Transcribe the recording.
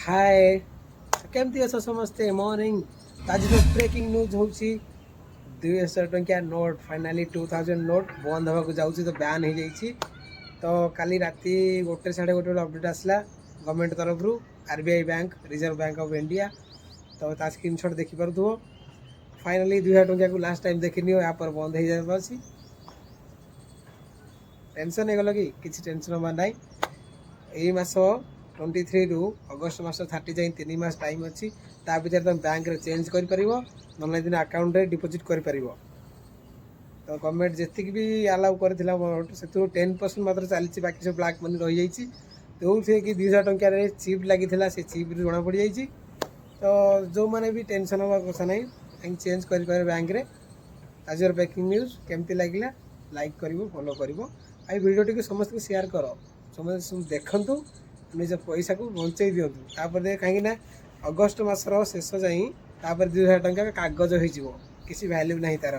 हाय केमती अस समस्ते मॉर्निंग आज तो ब्रेकिंग न्यूज होची 2000 टंकिया नोट फाइनली 2000 नोट बंद होगा जाऊँ तो बैन हो जाइए। तो काली राति 1 साढ़े 1 अपडेट आसला गवर्नमेंट तरफ रू RBI bank reserve bank of India. तो ता स्क्रीनशॉट देखी पार्थो फाइनली 2000 टंकिया को लास्ट टाइम देखनी हो यहाँ पर बंद हो जाए। टेंशन हो गल कि टेंशन हमार ना यही मास 23 रु अगस्ट मास 30 जाए 3 मास टाइम अच्छी भर तुम बैंक रे चेंज कर ना दिन अकाउंट रे डिपोजिट कर। तो गवर्नमेंट जी भी अलाउ कर 10% मात्र चली बाकी सब ब्लैक मनी रही जाइए। जो थे कि 200 टंकिया चिप लगी से चिप जना पड़ जाइए। तो जो मैंने भी टेंशन हवा कथा ना चेंज कर बैंक रे। आज ब्रेकिंग न्यूज केमती लगे लाइक कर फॉलो कर भिडियो टी समस्त शेयर कर समस्त देखु निज पैसा को बंचे दिंतु कहीं अगस्ट मासर शेष जाए 2000 टंका कागज हो किसी वैल्यू नहीं तार।